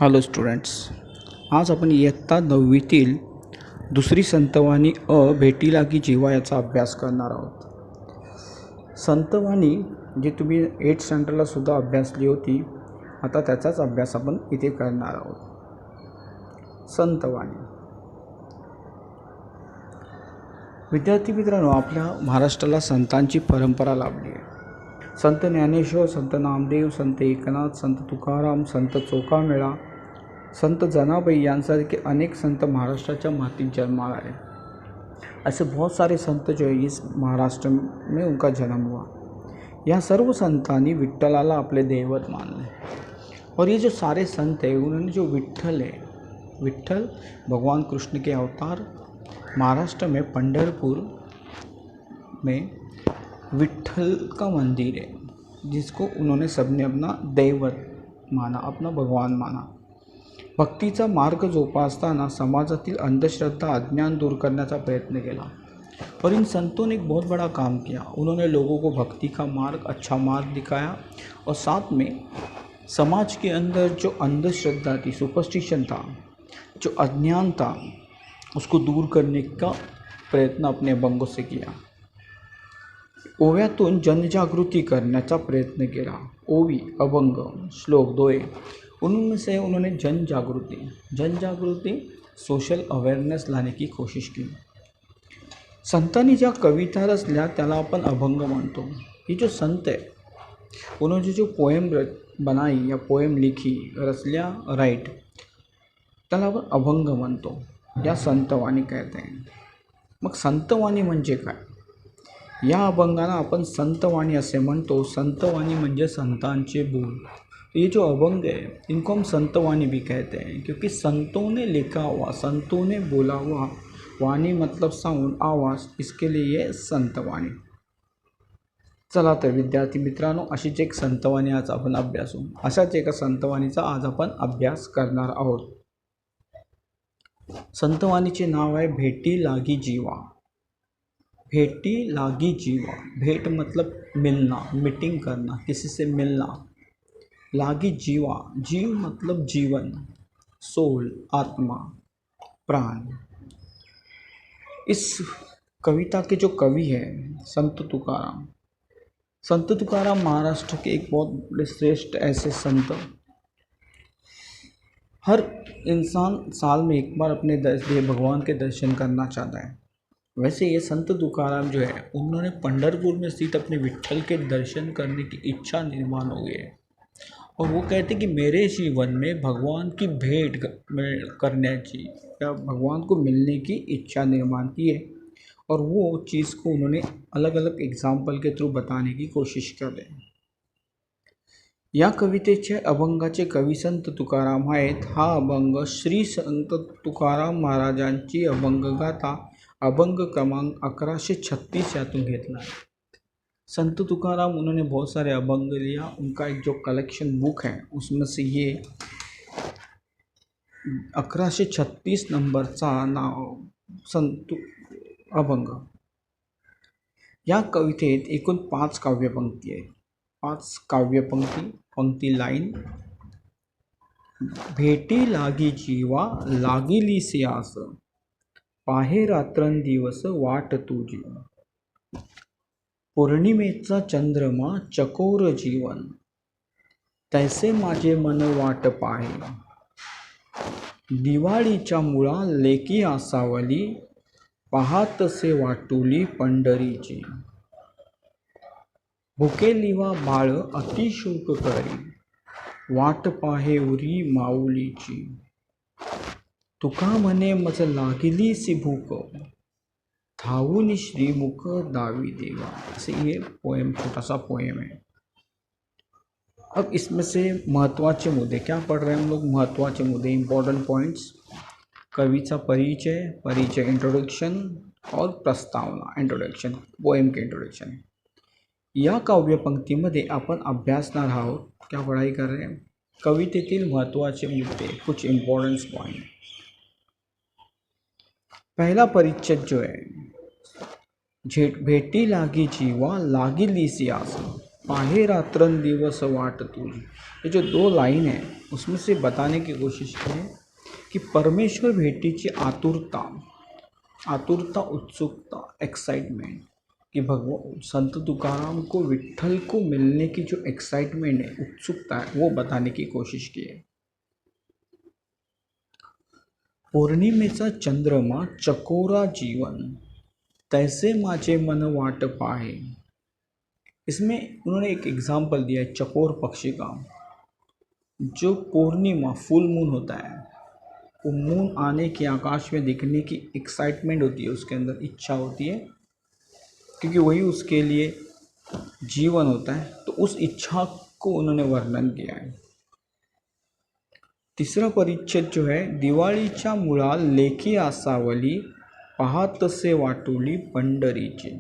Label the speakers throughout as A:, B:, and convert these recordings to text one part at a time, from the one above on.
A: Hello students, आज आपण इयत्ता 9वीतील दुसरी संतवाणी भेटी लागी जीवा याचा अभ्यास करणार आहोत. संतवाणी जी तुम्ही 8th स्टँडर्डला सुद्धा अभ्यासली होती, आता त्याचाच अभ्यास आपण इथे करणार आहोत. संतवाणी. विद्यार्थी मित्रांनो, आपल्या महाराष्ट्राला संतांची परंपरा लाभली आहे. संत ज्ञानेश्वर, संत नामदेव, संत एकनाथ, संत तुकाराम, संत चोखामेळा, संत जनाबाई यांसारखे अनेक संत महाराष्ट्राच्या मातीत जन्माला आए. ऐसे बहुत सारे संत जो है इस महाराष्ट्र में उनका जन्म हुआ. या सर्व संतांनी विठ्ठलाला आपले दैवत मानले. और ये जो सारे संत हैं, उन्होंने जो विठ्ठल है, विठ्ठल भगवान कृष्ण के अवतार, महाराष्ट्र में पंढरपुर में विठ्ठल का मंदिर है जिसको उन्होंने सबने अपना दैवत माना, अपना भगवान माना. भक्तीचा मार्ग जोपासताना समाजातील अंधश्रद्धा, अज्ञान दूर करण्याचा प्रयत्न किया. और इन संतों ने एक बहुत बड़ा काम किया. उन्होंने लोगों को भक्ति का मार्ग, अच्छा मार्ग दिखाया और साथ में समाज के अंदर जो अंधश्रद्धा थी, सुपरस्टिशन था, जो अज्ञान था, उसको दूर करने का प्रयत्न अपने अभंगों से किया. ओव्यातून जनजागृती करण्याचा प्रयत्न केला. ओवी, अभंग, श्लोक दोहे, उनमें से उन्होंने जनजागृती सोशल अवेयरनेस लाने की कोशिश की. संतांनी ज्या कविता रचल्या त्याला आपण अभंग म्हणतो. ये जो संत है, उन्होंने जो पोएम बनाई या पोएम लिखी, रचल्या, राइट, त्याला आपण अभंग म्हणतो या संतवाणी कहते हैं. मग संतवाणी म्हणजे काय? या अभंगाला आपण संतवाणी असे म्हणतो. संतवाणी म्हणजे संतांचे बोल. ये जो अभंग है, इनको हम संतवाणी भी कहते हैं, क्योंकि संतों ने लिखा हुआ, संतों ने बोला हुआ, वाणी मतलब साऊंड, आवाज़, इसके लिए ये संतवाणी. चला तर विद्यार्थी मित्रांनो, अशीच एक संतवाणी आज आपण अभ्यासू. अशाच एका संतवाणीचा आज आपण अभ्यास करणार आहोत. संतवाणीचे नाव आहे भेटी लागी जीवा. भेटी लागी जीवा. भेंट मतलब मिलना, मीटिंग करना, किसी से मिलना. लागी जीवा, जीव मतलब जीवन, सोल, आत्मा, प्राण. इस कविता के जो कवि हैं संत तुकाराम. संत तुकाराम महाराष्ट्र के एक बहुत बड़े श्रेष्ठ ऐसे संत. हर इंसान साल में एक बार अपने भगवान के दर्शन करना चाहता है. वैसे ये संत तुकाराम जो है, उन्होंने पंढरपुर में स्थित अपने विठ्ठल के दर्शन करने की इच्छा निर्माण हो गई है. और वो कहते कि मेरे जीवन में भगवान की भेंट करण्याची या भगवान को मिलने की इच्छा निर्माण की है. और वो चीज़ को उन्होंने अलग अलग एग्जाम्पल के थ्रू बताने की कोशिश कर रहे हैं. या कवितेचे अभंगाचे कवी संत तुकाराम आहेत. हा अभंग श्री संत तुकाराम महाराजांची अभंगगाथा अभंग क्रमांक 1136 यातून घेतला है. संत तुकाराम, उन्होंने बहुत सारे अभंग लिया. उनका एक जो कलेक्शन बुक है, उसमें से ये 1136 नंबरचा नाव संत अभंग. या कवितेत एकूण 5 काव्यपंक्ती आहेत. 5 काव्यपंक्ती. पंक्ती लाईन. भेटी लागी जीवा, लागिली सियास, पाहे रात्रंदिवस वाट तुझी. पौर्णिमेचा चंद्रमा चकोर जीवन, तैसे माझे मन वाट पाहे. दिवाळीच्या मुळा लेकी आसावली, पाहातसे वाटुली पंढरीची. भुकेलिवा बाळ अतिशोक करी, वाट पाहे उरी माऊलीची. तुका म्हणे मज लागिलीसी भूक, धावून श्रीमुख दावी देवा. ऐसे ये पोएम, छोटा सा पोएम है. अब इसमें से महत्त्वाचे मुद्दे क्या पढ़ रहे हैं हम लोग? महत्त्वाचे मुद्दे, इम्पोर्टेंट पॉइंट्स. कवीचा परिचय, इंट्रोडक्शन और प्रस्तावना. इंट्रोडक्शन, पोएम के इंट्रोडक्शन. या काव्यपंक्तीमध्ये आपण अभ्यासणार आहोत. क्या पढ़ाई कर रहे हैं? कवितेतील महत्त्वाचे मुद्दे, कुछ इम्पोर्टेंट पॉइंट. पहला परिच्छेद जो है, भेटी लागी जीवा, लागिली सियास. पाहे रात्रंदिवस वाट तुझी। ये जो दो लाइन है उसमें से बताने की कोशिश की है कि परमेश्वर भेटीची आतुरता, उत्सुकता, एक्साइटमेंट, कि भगवान संत तुकाराम को विट्ठल को मिलने की जो एक्साइटमेंट है, उत्सुकता है, वो बताने की कोशिश की है। पौर्णिमेचा चंद्रमा चकोरा जीवन, तैसे माझे मन वाट पाहे। इसमें उन्होंने एक एग्जाम्पल दिया है चकोर पक्षी का। जो पूर्णिमा फुल मून होता है, वो मून आने की आकाश में दिखने की एक्साइटमेंट होती है, उसके अंदर इच्छा होती है, क्योंकि वही उसके लिए जीवन होता है। तो उस इच्छा को उन्होंने वर्णन किया है। तीसरा परिच्छेद जो है, दिवाळीच्या मुळा लेखी आसावली, पाहतसे वाटुली पंढरीची।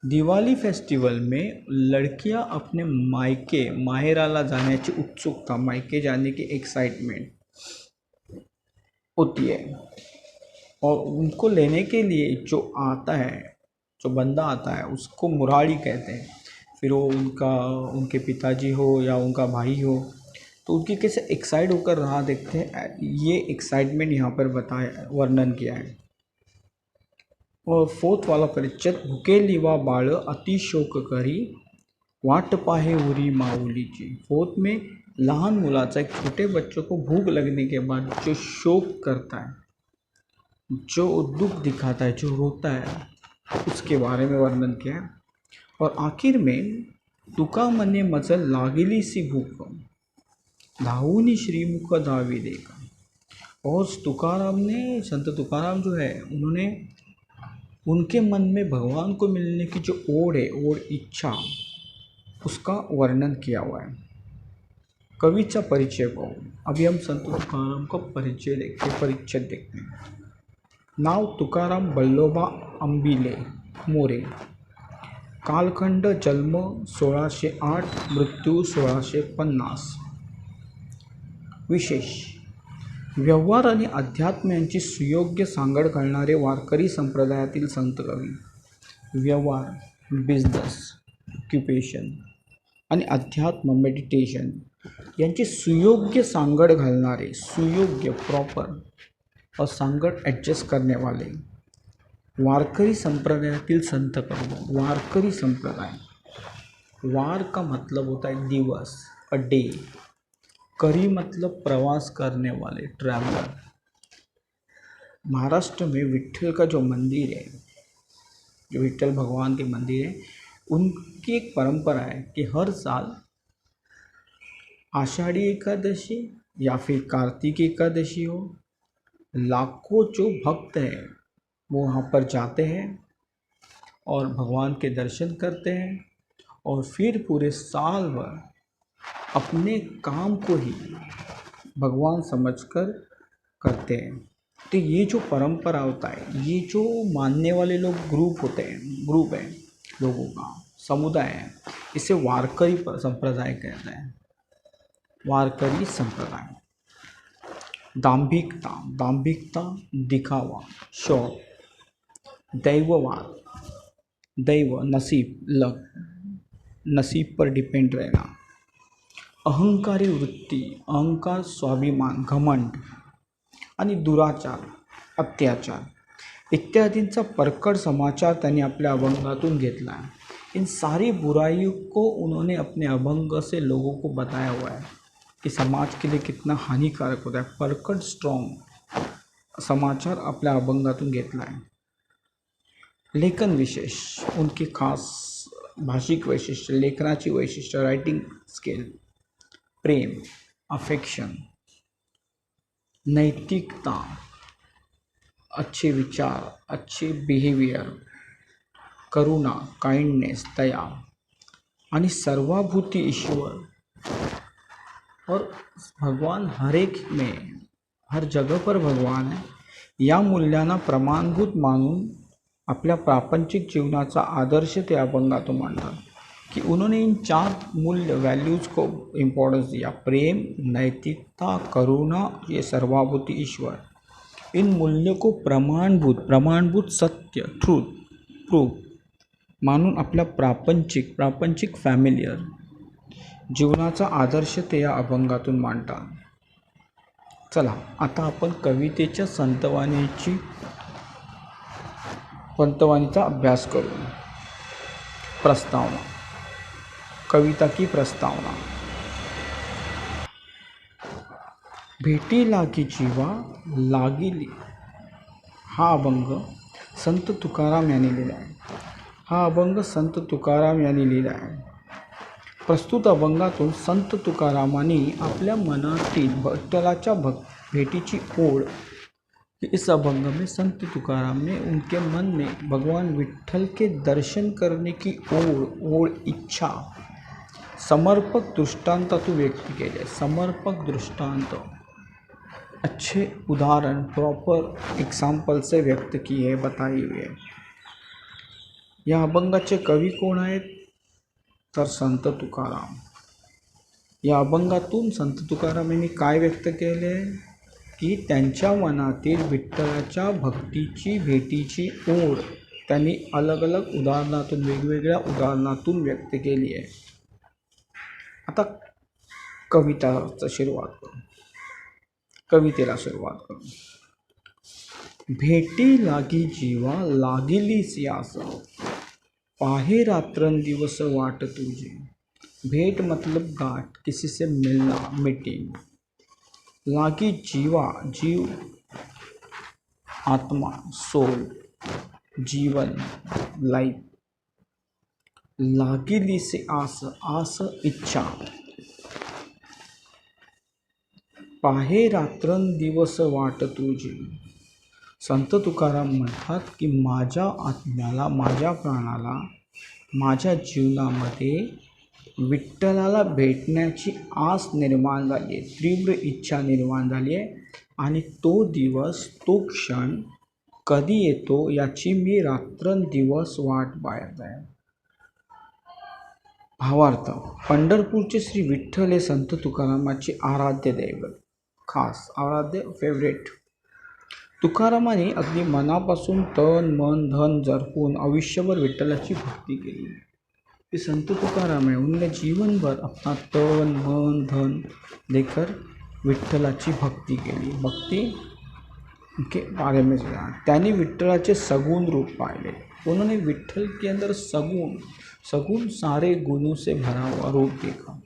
A: दिवाली फेस्टिवल में लड़कियां अपने मायके माहेराला जाण्याची उत्सुकता, मायके जाने की एक्साइटमेंट होती है, और उनको लेने के लिए जो आता है, जो बंदा आता है, उसको मुरारी कहते हैं। फिर वो उनके पिताजी हो या उनका भाई हो, तो उनकी कैसे एक्साइट होकर राह देखते हैं, ये एक्साइटमेंट यहाँ पर बताया, वर्णन किया है। और फोर्थ वाला परिच्छेद, भुकेली वा बाळ अतिशोक करी, वाट पाहे उरी माऊलीची। फोर्थ में लहान मुलाचा, एक छोटे बच्चों को भूख लगने के बाद जो शोक करता है, जो दुख दिखाता है, जो रोता है, उसके बारे में वर्णन किया है। और आखिर में, तुका मने मज लागली सी भूक, धावूनी श्रीमुख धावी देखा। और तुकाराम ने, संत तुकाराम जो है, उन्होंने उनके मन में भगवान को मिलने की जो ओढ़ है, ओढ़ इच्छा, उसका वर्णन किया हुआ है। कविचा परिचय पाओ। अभी हम संत तुकाराम का परिचय देखते हैं, परिच्छेद देखते हैं। नाव तुकाराम बल्लोबा अंबिले मोरे, कालखंड जन्म 1608, मृत्यू 1650। विशेष, व्यवहार आणि अध्यात्म यांची सुयोग्य सांगड घालणारे वारकरी संप्रदायातील संत कवी। व्यवहार, बिझनेस, ऑक्युपेशन आणि अध्यात्म, मेडिटेशन यांची सुयोग्य सांगड घालणारे, सुयोग्य, प्रॉपर और सांगड एडजस्ट करने वाले वारकरी संप्रदायातील संत कवी। वारकरी संप्रदाय, वार का मतलब होता है दिवस, अ डे। करी मतलब प्रवास करने वाले, ट्रैवलर। महाराष्ट्र में विट्ठल का जो मंदिर है, जो विट्ठल भगवान के मंदिर है, उनकी एक परंपरा है कि हर साल आषाढ़ी एकादशी या फिर कार्तिक एकादशी हो, लाखों जो भक्त हैं वो वहाँ पर जाते हैं और भगवान के दर्शन करते हैं, और फिर पूरे साल भर अपने काम को ही भगवान समझकर करते हैं। तो ये जो परंपरा होता है, ये जो मानने वाले लोग ग्रुप होते हैं, ग्रुप है लोगों का, समुदाय है, इसे वारकरी संप्रदाय कहते हैं। वारकरी संप्रदाय। दांभिकता, दांभिकता दिखावा, शो। दैववाद, दैव नसीब, लक, नसीब पर डिपेंड रहना। अहंकारी वृत्ती, अहंकार, स्वाभिमान, घमंड आणि दुराचार, अत्याचार इत्यादींचा परकट समाचार त्यांनी आपल्या अभंगातून घेतला है। इन सारी बुराइयों को उन्होंने अपने अभंग से लोगों को बताया हुआ है कि समाज के लिए कितना हानिकारक होता है। परकट स्ट्रॉन्ग समाचार आपल्या अभंगातून घेतला आहे। लेखन विशेष, उनकी खास भाषिक वैशिष्ट्य, लेखनाची वैशिष्ट्य, राइटिंग स्किल, प्रेम, अफेक्शन, नैतिकता, अच्छे विचार, अच्छे बिहेवियर, करुणा, काइंडनेस, दया आणि सर्वाभूती ईश्वर, और भगवान हर एक में, हर जगह पर भगवान है, या मूल्यांना प्रमाणभूत मानून आपल्या प्रापंचिक जीवनाचा आदर्श ते अभंगातून मांडतात। कि उन्होंने इन 4 मूल्य, वैल्यूज़ को इम्पोर्टेंस दिया। प्रेम, नैतिकता, करुणा, ये सर्वाभूति ईश्वर। इन मूल्यों को प्रमाणभूत, प्रमाणभूत सत्य, ट्रूथ, प्रूफ, मानून आपल्या प्रापंचिक फॅमिलियर जीवनाचा आदर्श ते या अभंगातून मांडतात. चला आता आपण कवितेच्या पंतवाणीचा अभ्यास करू. प्रस्तावना. कविता की प्रस्तावना. भेटी लागी जीवा लागिली. हा अभंग संत तुकाराम यांनी लिहिला आहे. प्रस्तुत अभंगातून संत तुकारामांनी आपल्या मनातील विठ्ठलाच्या भेटीची ओढ, इस अभंग में संत तुकाराम ने उनके मन में भगवान विठ्ठल के दर्शन करने की ओढ इच्छा समर्पक दृष्टांतातून व्यक्त केले. समर्पक दृष्टांत अच्छे उदाहरण प्रॉपर एग्जाम्पल से व्यक्त किए बताई हुए. या अभंगाचे कवी कोण आहेत तर संत तुकाराम. या अभंगातून संत तुकाराम यांनी काय व्यक्त केले की त्यांच्या मनातील विठ्ठलाच्या भक्तीची भेटीची ओढ त्यांनी वेगवेगळ्या उदाहरणातून व्यक्त केली आहे. आता कवितेला सुरुवात करू. भेटी लागी जीवा लागिली सियास, पाहे रात्रंदिवस वाट तुझी. भेंट मतलब गाठ, किसी से मिलना, मीटिंग. लागी जीवा, जीव आत्मा, सोल, जीवन, लाइफ. लागिली से आस, आस इच्छा. पाहे रात्रंदिवस वाट तुझी. संत तुकाराम म्हणतात की माझ्या आत्म्याला, माझ्या प्राणाला, माझ्या जीवनामध्ये विठ्ठलाला भेटण्याची आस निर्माण झाली आहे, तीव्र इच्छा निर्माण झाली आहे. आणि तो दिवस, तो क्षण कधी येतो याची मी रात्रंदिवस वाट पाहत आहे. भावार्थ. पंढरपूरचे श्री विठ्ठल हे संत तुकारामाचे आराध्य दैवत, खास आराध्य फेवरेट. तुकारामाने अगदी मनापासून तन मन धन झरकून आयुष्यभर विठ्ठलाची भक्ती केली. ये संत तुकाराम है, उन्होंने जीवन भर अपना तन मन धन देकर विठ्ठलाची भक्ती केली. भक्ति के बारे में जाना. त्यांनी विठ्ठलाचे सगुण रूप पाहिले. उन्होंने विठ्ठल के अंदर सगुण सारे गुणों से भरा हुआ रूप देखा.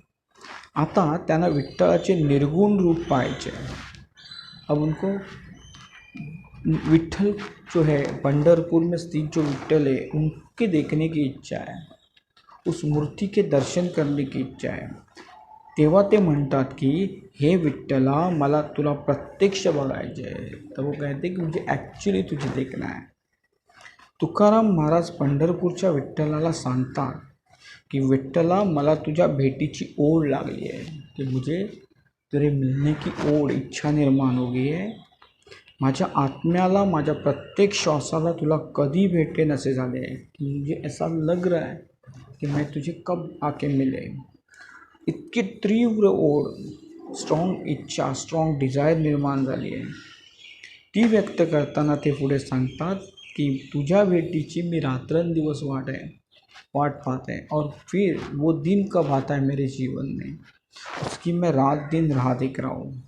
A: आता त्यांना विठ्ठलाचे निर्गुण रूप पाहायचे. अब उनको विठ्ठल जो है पंढरपुर में स्थित जो विठ्ठल है उनके देखने की इच्छा है, उस मूर्ति के दर्शन करने की इच्छा है. तेव्हा ते म्हणतात की हे विठ्ठला मला तुला प्रत्यक्ष बघायचे आहे. तर वो कहते की मुझे ॲक्च्युली तुझे देखना है. तुकाराम महाराज पंढरपूरच्या विठ्ठलाला सांगतात की विठ्ठला मला तुझ्या भेटीची ओढ लागली आहे, की मुझे तेरे मिलने की ओढ इच्छा निर्माण हो गई है. माझ्या आत्म्याला, माझ्या प्रत्येक श्वासाला तुला कधी भेटेन असे झाले आहे, की मुझे ऐसा लग रहा है कि मैं तुझे कब आके मिले. इतकी तीव्र ओढ, स्ट्रॉंग इच्छा, स्ट्रॉंग डिझायर निर्माण झाली आहे. ती व्यक्त करताना ते पुढे सांगतात की तुझ्या भेटीची मी रात्रंदिवस वाट पाहते हैं और फिर वो दिन कब आता है मेरे जीवन में, उसकी मैं रात दिन राह देख रहा हूँ.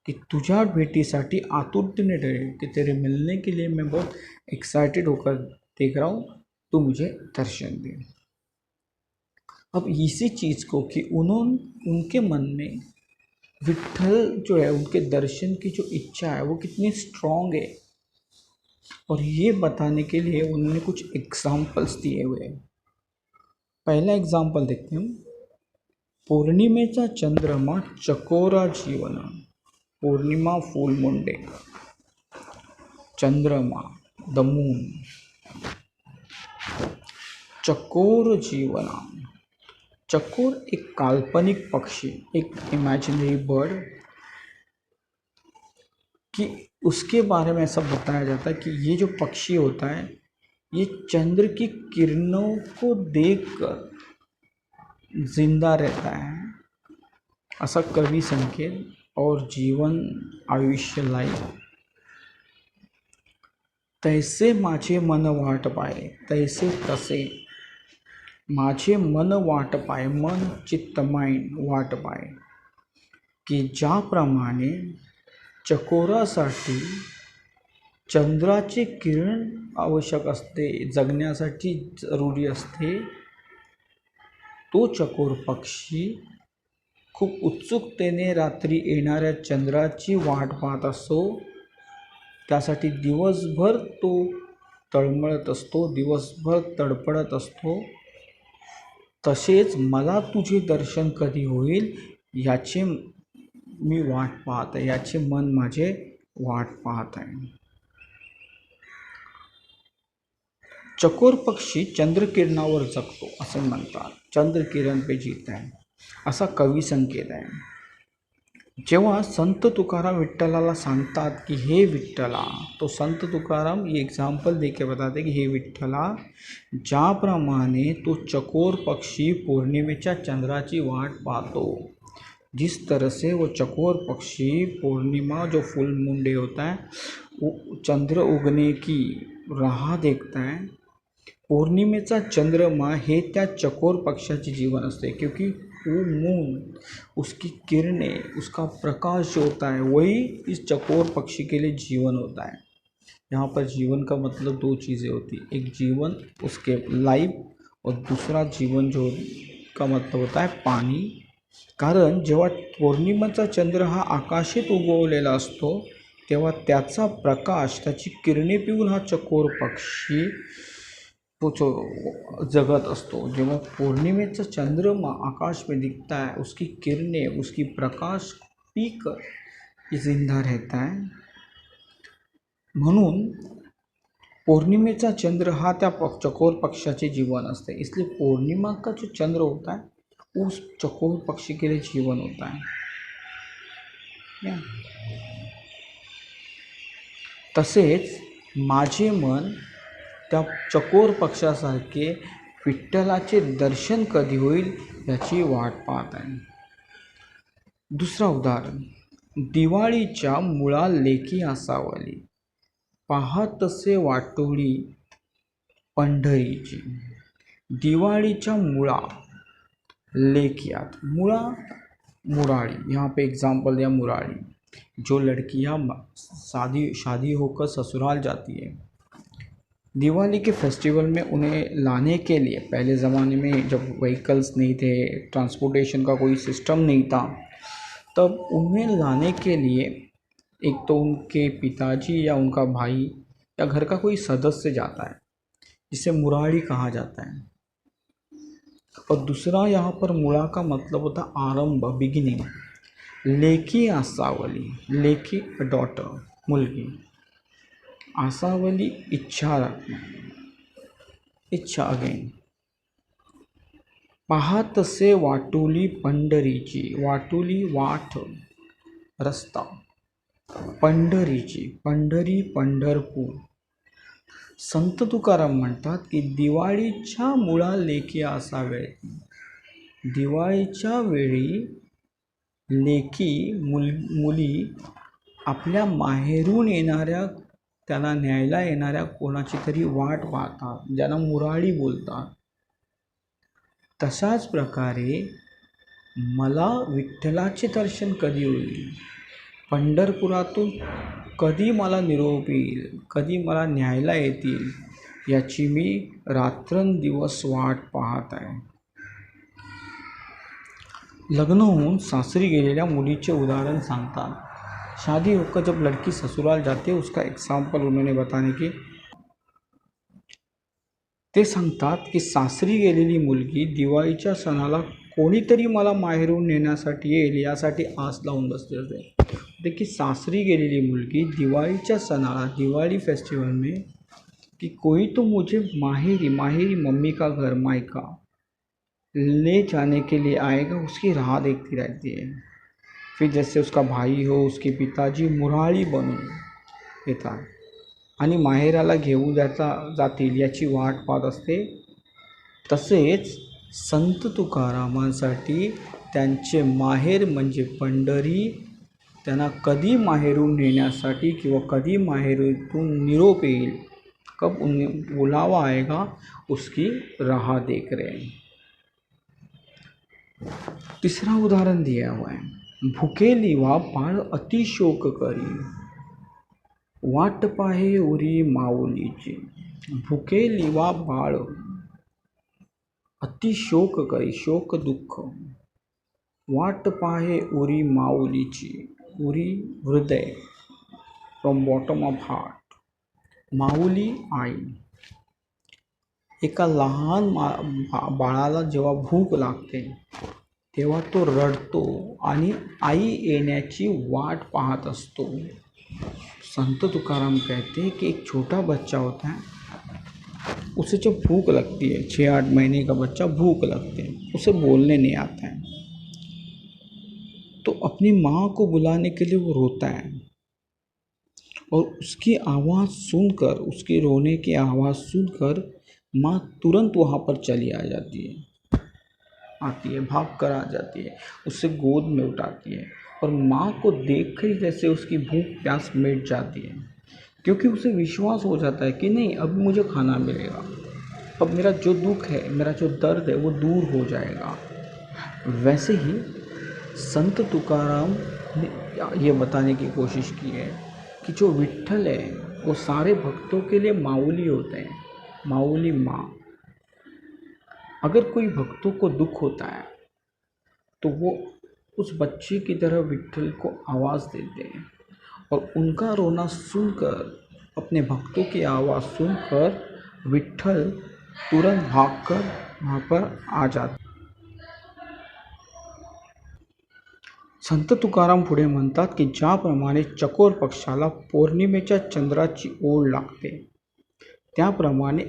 A: कि तुझ्या भेटीसाठी आतुरतेने डरे, कि तेरे मिलने के लिए मैं बहुत एक्साइटेड होकर देख रहा हूँ, तू मुझे दर्शन दे. अब इसी चीज़ को कि उनके मन में विठ्ठल जो है, उनके दर्शन की जो इच्छा है वो कितनी स्ट्रॉन्ग है, और ये बताने के लिए उन्होंने कुछ एग्जाम्पल्स दिए हुए हैं. पहला एग्जाम्पल देखते हैं. पौर्णिमेचा चंद्रमा चकोरा जीवन. पौर्णिमा फुल मून डे. चंद्रमा द मून. चकोर जीवना. चकोर एक काल्पनिक पक्षी, एक इमेजिनरी बर्ड, कि उसके बारे में ऐसा बताया जाता है कि ये जो पक्षी होता है ये चंद्र की किरणों को देखकर जिंदा रहता है, ऐसा कवि संकेत. और जीवन, आयुष्य, लाईफ. तैसे माझे मन वाट पाहे, तैसे तसे माझे मन वाट पाय, मन चित्त माइंड वाट पाय, की ज्याप्रमाणे चकोरासाठी चंद्राचे किरण आवश्यक असते, जगण्यासाठी जरुरी असते, तो चकोर पक्षी खूप उत्सुकतेने रात्री येणाऱ्या चंद्राची वाट पाहत असतो. त्यासाठी दिवसभर तो तळमळत असतो, दिवसभर तडफडत असतो. तसेच मला तुझे दर्शन कधी होईल याचे मी वाट पाहत आहे, याचे मन माझे वाट पाहत आहे. चकोर पक्षी चंद्रकिरणावर जगतो असे म्हणतात. चंद्रकिरण पे जीता है असा कवी संकेत आहे. जेव्हा संत तुकाराम विठ्ठलाला सांगतात की हे विठ्ठला, तो संत तुकाराम ये एग्जाम्पल देके बताते की हे विठ्ठला, ज्याप्रमाणे तो चकोर पक्षी पौर्णिमेच्या चंद्राची वाट पाहतो, जिस तरह से वो चकोर पक्षी पूर्णिमा जो फुल मून डे होता है वो चंद्र उगने की राह देखता है, पौर्णिमेचा चंद्रमा हे त्या चकोर पक्षाचे जीवन असते. क्योंकि वो मून, उसकी किरणें, उसका प्रकाश जो होता है वही इस चकोर पक्षी के लिए जीवन होता है. यहाँ पर जीवन का मतलब दो चीज़ें होती, एक जीवन उसके लाइफ और दूसरा जीवन जो का मतलब होता है पाणी. कारण जेव्हा पौर्णिमेचा चंद्र हा आकाशात उगवलेला असतो तेव्हा त्याचा प्रकाश, त्याची किरणे पिऊन हा चकोर पक्षी तो जगत असतो. जेव्हा पूर्णिमेचा चंद्रमा आकाश में दिखता है, उसकी किरणें, उसकी प्रकाश पीकर ये जिंदा रहता है. म्हणून पौर्णिमेचा चंद्र हा त्या चकोर पक्षाचे जीवन असते. इसलिए पौर्णिमा का जो चंद्र होता है उस चकोर पक्षी के लिए जीवन होता है. तसेच माझे मन त्या चकोर पक्षासारखे विठ्ठलाचे दर्शन कधी होईल याची वाट पाहत आहे. दुसरा उदाहरण, दिवाळीच्या मुळा लेकी असावली, पाहतसे वाटोळी पंढरीची. दिवाळीच्या मुळा लेकियात, मुळा मुरारी, यहाँ पे एग्जाम्पल दिया मुरारी. जो लड़कियाँ शादी होकर ससुराल जाती है, दिवाली के फेस्टिवल में उन्हें लाने के लिए, पहले ज़माने में जब व्हीकल्स नहीं थे, ट्रांसपोर्टेशन का कोई सिस्टम नहीं था, तब उन्हें लाने के लिए एक तो उनके पिताजी या उनका भाई या घर का कोई सदस्य जाता है, जिसे मुरारी कहा जाता है. और दूसरा यहाँ पर मुळा का मतलब होता आरंभ, बिगिनिंग. लेकी असावली, लेकी डॉटर, मुलगी. आसावली इच्छा रखना, इच्छा अगेन. पाहतसे वाटोली पंढरीची, वाटोली वाट, रस्ता, पंढरीची, पंढरी पंढरपूर. संत तुकाराम म्हणतात की दिवाळीच्या मुळा लेकी असावेत. दिवाळीच्या वेळी लेकी मुली आपल्या माहेरून येणाऱ्या, त्यांना न्यायला येणाऱ्या कोणाची तरी वाट पाहतात, ज्यांना मुराळी बोलतात. तशाच प्रकारे मला विठ्ठलाचे दर्शन कधी होईल, पंढरपुरातून कधी मला निरोप येईल, कधी मला न्यायला येतील याची मी रात्रंदिवस वाट पाहत आहे. लग्न होऊन सासरी गेलेल्या मुलीचे उदाहरण सांगतात. शादी होकर जब लड़की ससुराल जाती है उसका एग्जाम्पल उन्होंने बताने की, ते सांगतात की सासरी गेलेली मुलगी दिवाळीच्या सणाला कोणीतरी मला माहेरून नेण्यासाठी येईल यासाठी आस लावून बसते असते. देखिए सासरी गेलेली मुलगी दिवाळीच्या सणाला, दिवाली फेस्टिवल में, कि कोई तो मुझे माहेरी, माहेरी मम्मी का घर, मायका ले जाने के लिए आएगा, उसकी राह देखती रहती है. फिर जैसे उसका भाई हो, उसके पिताजी मुराळी बनून येतात आणि माहेराला घेऊन जातील याची वाट पाहत असते. तसेच संत तुकारामांसाठी त्यांचे माहेर म्हणजे पंढरी, त्यांना कधी माहेरून नेण्यासाठी किंवा कधी माहेरून निरोप येईल, कब उन्हें बुलावा आएगा उसकी राह देख रहे हैं। तीसरा उदाहरण दिया हुआ है, भुकेली वा बाळ अति शोक करी, वाट पाहे उरी माऊलीची। भुकेली वा बाळ अति शोक करी, शोक दुःख, वाट पाहे उरी माऊलीची, उरी हृदय, फ्रॉम बॉटम ऑफ हार्ट, माऊली आई। एका लहान बाळाला जेव्हा भूक लागते तेव्हा तो रडतो आणि आई येण्याची वाट पाहत असतो। संत तुकाराम कहते हैं कि एक छोटा बच्चा होता है, उसे जब भूख लगती है, 6-8 महीने का बच्चा भूख लगती है, उसे बोलने नहीं आता है, तो अपनी माँ को बुलाने के लिए वो रोता है और उसकी आवाज़ सुनकर, उसके रोने की आवाज़ सुनकर माँ तुरंत वहाँ पर चली आ जाती है, भाग कर आ जाती है, उसे गोद में उठाती है और माँ को देख कर जैसे उसकी भूख प्यास मिट जाती है, क्योंकि उसे विश्वास हो जाता है कि नहीं, अब मुझे खाना मिलेगा, अब मेरा जो दुख है, मेरा जो दर्द है वो दूर हो जाएगा। वैसे ही संत तुकाराम ने ये बताने की कोशिश की है कि जो विट्ठल है वो सारे भक्तों के लिए माऊली होते हैं, माऊली माँ। अगर कोई भक्तों को दुख होता है तो वो उस बच्चे की तरह विट्ठल को आवाज़ देते हैं और उनका रोना सुनकर, अपने भक्तों की आवाज़ सुनकर विट्ठल तुरंत भागकर वहाँ पर आ जाते। संत तुकाराम पुढे म्हणतात की ज्याप्रमाणे चकोर पक्षाला पौर्णिमेच्या चंद्राची ओढ लागते, त्याप्रमाणे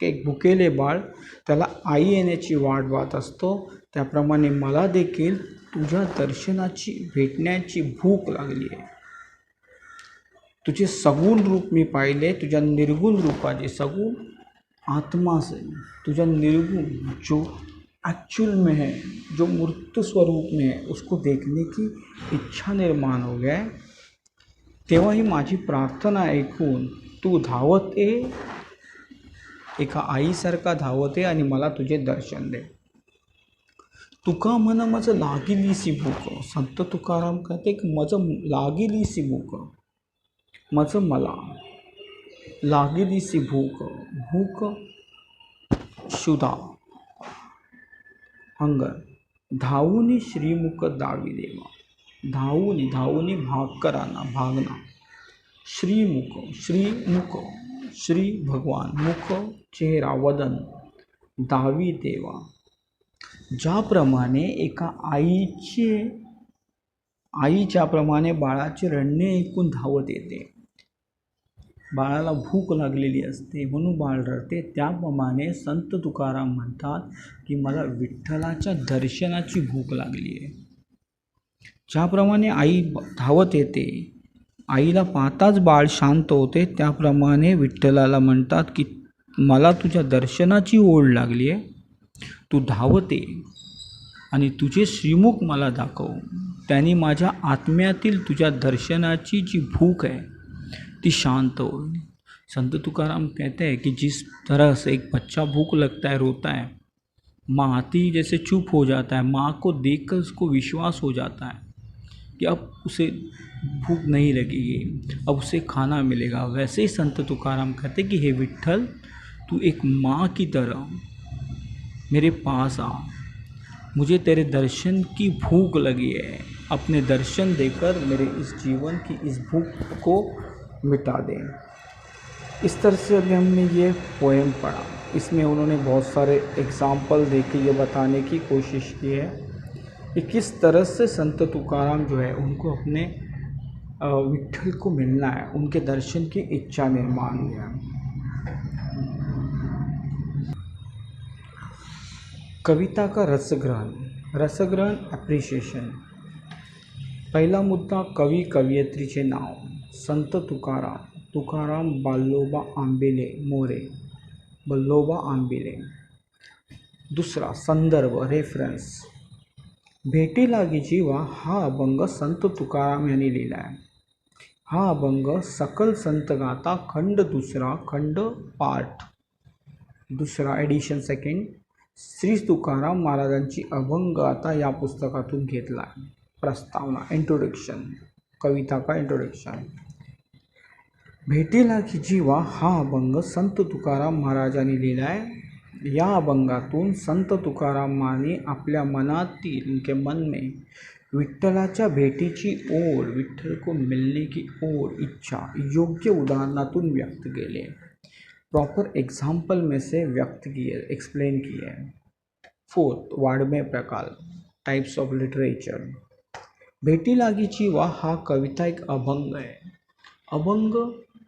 A: एक भुकेले बाळ त्याला आई येण्याची वाट पाहत असतो, त्याप्रमाणे मला देखील तुझ्या दर्शनाची, भेटण्याची भूक लागली आहे। तुझे सगुण रूप मी पाहिले, तुझ्या निर्गुण रूपाचे, सगुण आत्मा से, तुझ्या निर्गुण जो एक्चुअल में है, जो मूर्त स्वरूप में है, उसको देखने की इच्छा निर्माण हो गया। तेव्हा ही माझी प्रार्थना ऐकून तू धावत ये, एका आईसारखा धावत ये आणि मला तुझे दर्शन दे। तुका म्हण मज लागिलीसी भूक। संत तुकाराम कहते की मज लागिलीसी भूक, मज मला लागिलीसी भूक, भूक शुदा, हंगर, धावूनी श्रीमुख दावी देवा। धावूनी, धावूनी भाग कराना, भागना, श्रीमुख, श्रीमुख, श्री भगवान, मुख चेहरा, वदन, दावी देवा। ज्याप्रमाणे एका आई ज्याप्रमाणे बाळाचे रडणे ऐकून धावत येते, बाळाला भूक लागलेली असते म्हणून बाळ रडते, त्याप्रमाणे संत तुकाराम म्हणतात की मला विठ्ठलाच्या दर्शनाची भूक लागली आहे। ज्याप्रमाणे आई धावत येते, आईला पाहताच बाळ शांत होते, त्याप्रमाणे विठ्ठलाला म्हणतात की मला तुझ्या दर्शनाची ओढ लागली आहे, तू धावत ये आणि तुझे श्रीमुख मला दाखव, त्याने माझ्या आत्म्यातील तुझ्या दर्शनाची जी भूख है ती शांत हो। संत तुकाराम कहते हैं कि जिस तरह से एक बच्चा भूख लगता है, रोता है, माँ आती जैसे चुप हो जाता है, माँ को देखकर उसको विश्वास हो जाता है कि अब उसे भूख नहीं लगेगी, अब उसे खाना मिलेगा। वैसे ही संत तुकाराम कहते कि हे विट्ठल, तू एक माँ की तरह मेरे पास आ, मुझे तेरे दर्शन की भूख लगी है, अपने दर्शन देकर मेरे इस जीवन की इस भूख को मिटा दें। इस तरह से अभी हमने ये पोएम पढ़ा, इसमें उन्होंने बहुत सारे एग्जाम्पल देके ये बताने की कोशिश की है कि किस तरह से संत तुकाराम जो है उनको अपने विट्ठल को मिलना है, उनके दर्शन की इच्छा निर्माण हुई है। कविता का रसग्रहण, रसग्रहण एप्रिशिएशन। पहिला मुद्दा, कवी कवयित्रीचे नाव, संत तुकाराम, तुकाराम बाल्लोबा आंबिले मोरे, बल्लोबा आंबिले। दुसरा, संदर्भ, रेफरन्स, भेटी लागी जीवा हा अभंग संत तुकाराम यांनी लिहिला आहे हा अभंग सकल संत गाता खंड दुसरा खंड पाठ दुसरा एडिशन सेकंड श्री तुकाराम महाराजांची अभंग आता या पुस्तकातून घेतला आहे. प्रस्तावना इंट्रोडक्शन, कविता का इंट्रोडक्शन. भेटीला की जीवा हा अभंग संत तुकाराम महाराजांनी लिहिला आहे. या अभंगातून संत तुकारामांनी आपल्या मनातील उनके मन में विठ्ठलाच्या भेटीची ओढ, विठ्ठल को मिलने की ओढ, इच्छा योग्य उदाहरणातून व्यक्त केले, प्रॉपर एग्जाम्पल में से व्यक्त किए, एक्सप्लेन किए. फोर्थ, वाड्मय प्रकार, टाइप्स ऑफ लिटरेचर. भेटी लागीची वाह हा कविता एक अभंग है. अभंग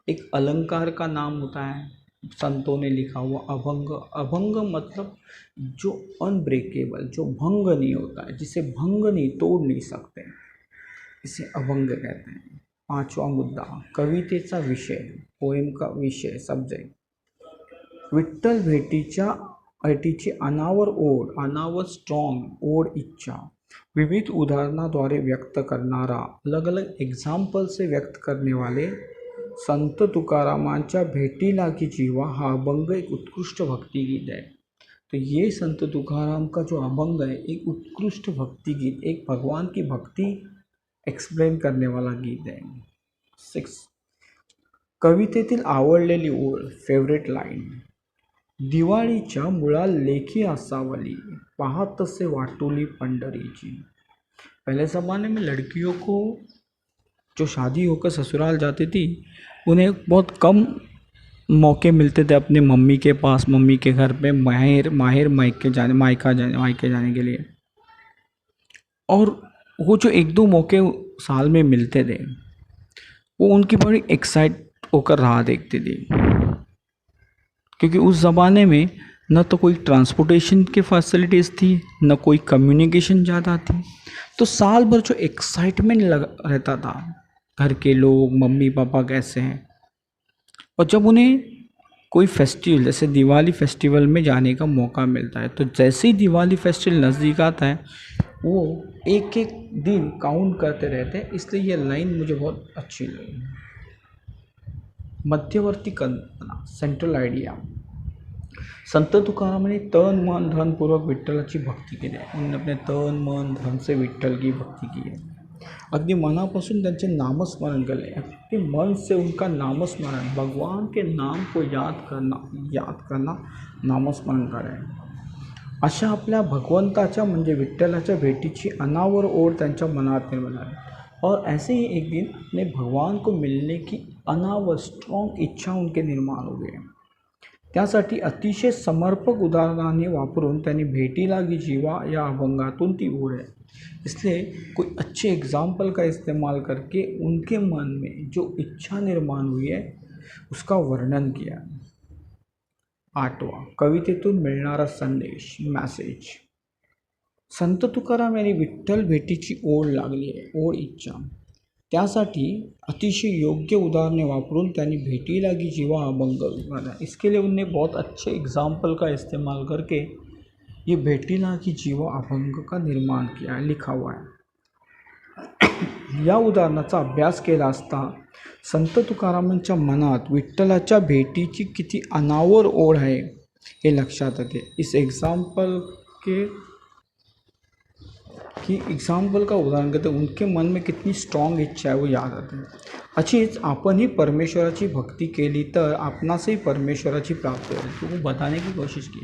A: एक अलंकार का नाम होता है, संतों ने लिखा हुआ अभंग. अभंग मतलब जो अनब्रेकेबल, जो भंग नहीं होता है, जिसे भंग नहीं, तोड़ नहीं सकते, इसे अभंग कहते हैं. पांचवा मुद्दा, कवितेचा विषय, पोएम का विषय, सब्जेक्ट. विठ्ठल भेटीची अनावर ओढ, अनावर स्ट्रॉन्ग ओढ, इच्छा विविध उदाहरणाद्वारे व्यक्त करणारा, अलग अलग एग्जाम्पल से व्यक्त करने वाले संत तुकारामांच्या भेटी लागी जीवा हा अभंग एक उत्कृष्ट भक्ति गीत है. तो ये संत तुकाराम का जो अभंग है एक उत्कृष्ट भक्ति गीत, एक भगवान की भक्ति एक्सप्लेन करने वाला गीत है. 6. कवितेतील आवडलेली ओळ, फेवरेट लाइन. दिवाळीच्या मुळा लेखी असावली, पाहत तसे वाटुली पंढरीची. पहले ज़माने में लड़कियों को जो शादी होकर ससुराल जाती थी उन्हें बहुत कम मौके मिलते थे अपने मम्मी के पास, मम्मी के घर पे मायके जाने के लिए. और वो जो एक दो मौके साल में मिलते थे वो उनकी बड़ी एक्साइट होकर राह देखती थी, क्योंकि उस ज़माने में न तो कोई ट्रांसपोर्टेशन की फैसिलिटीज़ थी, न कोई कम्युनिकेशन ज़्यादा थी. तो साल भर जो एक्साइटमेंट रहता था, घर के लोग, मम्मी पापा कैसे हैं, और जब उन्हें कोई फेस्टिवल जैसे दिवाली फेस्टिवल में जाने का मौका मिलता है, तो जैसे ही दिवाली फेस्टिवल नज़दीक आता है वो एक एक दिन काउंट करते रहते हैं. इसलिए ये लाइन मुझे बहुत अच्छी लगी. मध्यवर्ती कल्पना, सेंट्रल आइडिया. संत तुकारामांनी तन मन धनपूर्वक विठ्ठलाची भक्ती केली आहे. उन्होंने अपने तन मन धन से विठ्ठल की भक्ति की है. अगदी मनापासून त्यांचे नामस्मरण केले, अगदी मन से उनका नामस्मरण, भगवान के नाम को याद करना नामस्मरण करें. अशा आपल्या भगवंताच्या म्हणजे विठ्ठलाच्या भेटीची अनावर ओढ त्यांच्या मनात निर्माण झाली. और ऐसे ही एक दिन अपने भगवान को मिलने की अनावर स्ट्रॉन्ग इच्छा उनके निर्माण हो गई. त्यासाठी अतिशय समर्पक उदाहरणाने वापरून त्यांनी भेटी लागी जीवा या अभंगातून ती ओढ है. इसलिए कोई अच्छे एग्जाम्पल का इस्तेमाल करके उनके मन में जो इच्छा निर्माण हुई है उसका वर्णन किया. 8वां, कवितेतून मिळणारा संदेश, मॅसेज. संत तुकाराम यांनी विठ्ठल भेटीची ओढ लागली आहे, ओढ, इच्छा. त्यासाठी अतिशय योग्य उदाहरणे वापरून त्यांनी भेटी लागी जीवा अभंग लिखा. इसके लिए उनने बहुत अच्छे एग्जाम्पल का इस्तेमाल करके ये भेटी लागी जीवा अभंग का निर्माण किया है, लिखा हुआ है. या उदाहरणाचा अभ्यास केला असता संत तुकारामांच्या मनात विठ्ठलाच्या भेटीची किती अनावर ओढ आहे हे लक्षात येते. इस एग्जाम्पल का उदाहरण करते उनके मन में कितनी स्ट्रॉन्ग इच्छा है वो याद आते हैं. अशीच आपणही परमेश्वराची भक्ती केली तर आपणासही परमेश्वराची प्राप्ति होती. तो वो बताने की कोशिश की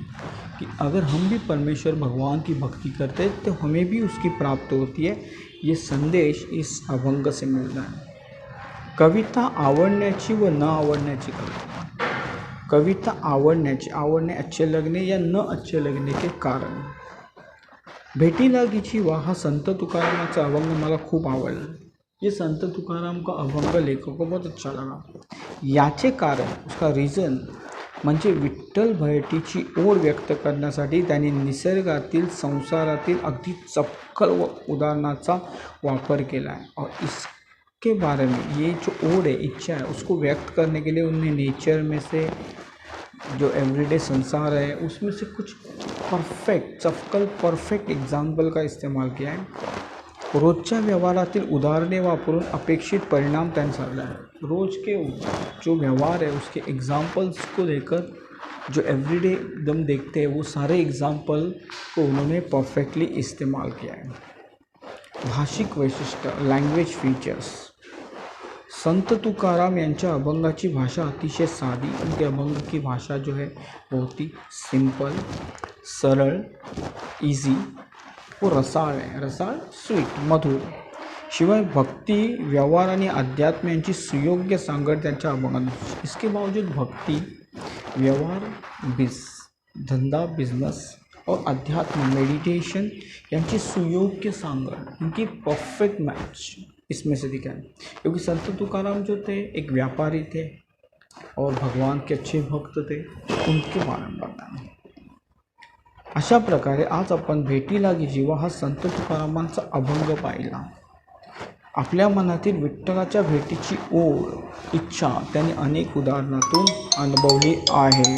A: कि अगर हम भी परमेश्वर भगवान की भक्ति करते हैं तो हमें भी उसकी प्राप्ति होती है. ये संदेश इस अभंग से मिलता है. कविता आवडण्याची व न आवडण्याची कल्पना. कविता आवडणे, अच्छे लगने या न अच्छे लगने के कारण. भेटी लागीची वाह हा संत तुकारामाचा अभंग मला खूप आवडला. ये संत तुकाराम का अभंग लेखक को बहुत अच्छा लगा. याचे कारण, उसका रीज़न म्हणजे विठ्ठल भेटीची ओढ व्यक्त करण्यासाठी त्यांनी निसर्गातील, संसारातील अगदी चपखल उदाहरणाचा वापर केला है. और इसके बारे में ये जो ओढ है, इच्छा है, उसको व्यक्त करने के लिए उन्होंने नेचर में से जो एवरीडे संसार है उसमें से कुछ परफेक्ट एग्जाम्पल का इस्तेमाल किया है. रोजच्या व्यवहारातील उदाहरणे वापरून अपेक्षित परिणाम त्यांनी साधला है। रोज के जो व्यवहार है उसके एग्जाम्पल्स को देकर जो एवरीडे एकदम देखते हैं वो सारे एग्जाम्पल को उन्होंने परफेक्टली इस्तेमाल किया है। भाषिक वैशिष्ट्य, लँग्वेज फीचर्स। संत तुकाराम यांच्या अभंगाची भाषा अतिशय साधी, उनके अभंग की भाषा जो है बहुत ही सिंपल, सरल, इजी वो रसाळ आहे, रसाळ स्वीट, मधुर। शिवाय भक्ती, व्यवहार आणि अध्यात्म यांची सुयोग्य सांगड त्यांच्या अभंगात। इसके बावजूद भक्ति, व्यवहार, धंधा, बिजनेस और अध्यात्म, मेडिटेशन यांची सुयोग्य सांगड, इनकी परफेक्ट मैच इसमें से दिखा है। क्योंकि संत तुकाराम जो थे एक व्यापारी थे और भगवान के अच्छे भक्त थे, उनके बारंबार। अशा प्रकारे आज आपण भेटी लागी जीवा हा संत तुकारामांचा अभंग पाहिला। आपल्या मनातील विठ्ठलाच्या भेटीची ओढ, इच्छा त्यांनी अनेक उदाहरणातून अनुभवली आहे।